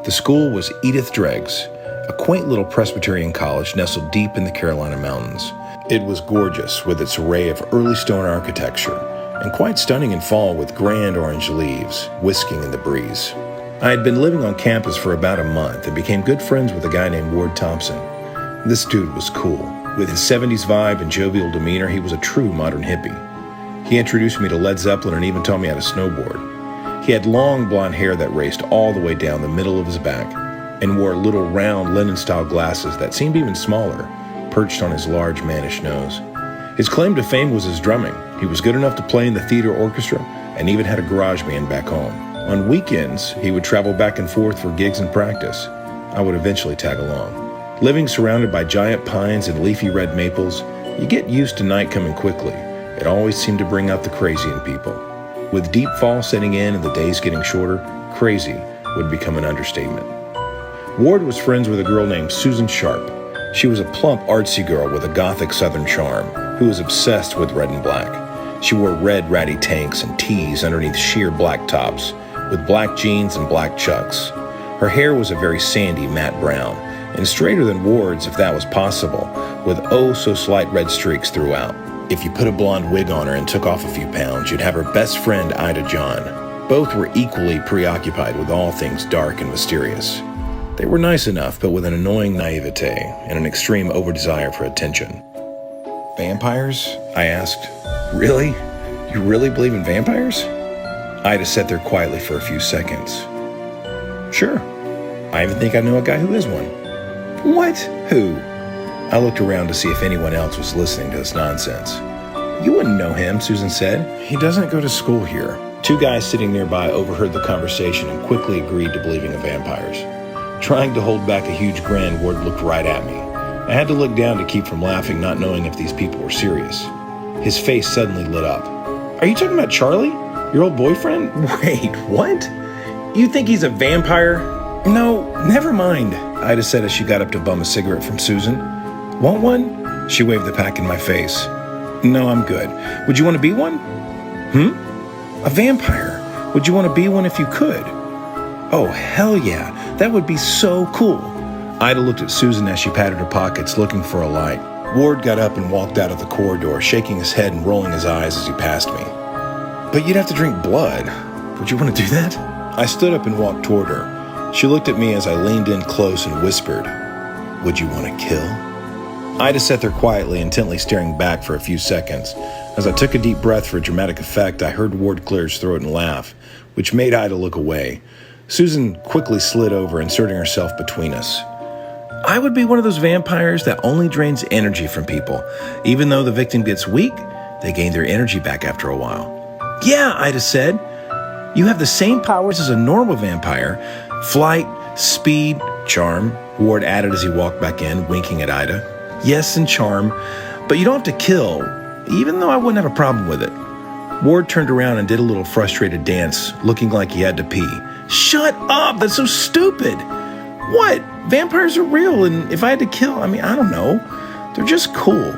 The school was Edith Dregg's, a quaint little Presbyterian college nestled deep in the Carolina mountains. It was gorgeous with its array of early stone architecture, and quite stunning in fall with grand orange leaves whisking in the breeze. I had been living on campus for about a month and became good friends with a guy named Ward Thompson. This dude was cool. With his 70s vibe and jovial demeanor, he was a true modern hippie. He introduced me to Led Zeppelin and even taught me how to snowboard. He had long blonde hair that raced all the way down the middle of his back and wore little round linen-style glasses that seemed even smaller, perched on his large mannish nose. His claim to fame was his drumming. He was good enough to play in the theater orchestra and even had a garage band back home. On weekends, he would travel back and forth for gigs and practice. I would eventually tag along. Living surrounded by giant pines and leafy red maples, you get used to night coming quickly. It always seemed to bring out the crazy in people. With deep fall setting in and the days getting shorter, crazy would become an understatement. Ward was friends with a girl named Susan Sharp. She was a plump, artsy girl with a gothic southern charm who was obsessed with red and black. She wore red, ratty tanks and tees underneath sheer black tops, with black jeans and black chucks. Her hair was a very sandy, matte brown, and straighter than Ward's if that was possible, with oh-so-slight red streaks throughout. If you put a blonde wig on her and took off a few pounds, you'd have her best friend, Ida John. Both were equally preoccupied with all things dark and mysterious. They were nice enough, but with an annoying naivete and an extreme over-desire for attention. Vampires? I asked. Really? You really believe in vampires? Ida sat there quietly for a few seconds. Sure. I even think I know a guy who is one. What? Who? I looked around to see if anyone else was listening to this nonsense. You wouldn't know him, Susan said. He doesn't go to school here. Two guys sitting nearby overheard the conversation and quickly agreed to believing in vampires. Trying to hold back a huge grin, Ward looked right at me. I had to look down to keep from laughing, not knowing if these people were serious. His face suddenly lit up. Are you talking about Charlie? Your old boyfriend? Wait, what? You think he's a vampire? No, never mind, Ida said as she got up to bum a cigarette from Susan. Want one? She waved the pack in my face. No, I'm good. Would you want to be one? A vampire. Would you want to be one if you could? Oh, hell yeah. That would be so cool. Ida looked at Susan as she patted her pockets, looking for a light. Ward got up and walked out of the corridor, shaking his head and rolling his eyes as he passed me. But you'd have to drink blood. Would you want to do that? I stood up and walked toward her. She looked at me as I leaned in close and whispered, Would you want to kill? Ida sat there quietly, intently staring back for a few seconds. As I took a deep breath for dramatic effect, I heard Ward clear his throat and laugh, which made Ida look away. Susan quickly slid over, inserting herself between us. I would be one of those vampires that only drains energy from people. Even though the victim gets weak, they gain their energy back after a while. Yeah, Ida said. You have the same powers as a normal vampire. Flight, speed, charm, Ward added as he walked back in, winking at Ida. Yes, and charm, but you don't have to kill, even though I wouldn't have a problem with it. Ward turned around and did a little frustrated dance, looking like he had to pee. Shut up! That's so stupid! What? Vampires are real, and if I had to kill, I don't know. They're just cool.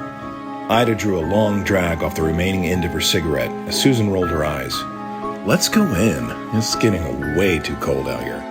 Ida drew a long drag off the remaining end of her cigarette as Susan rolled her eyes. Let's go in. It's getting way too cold out here.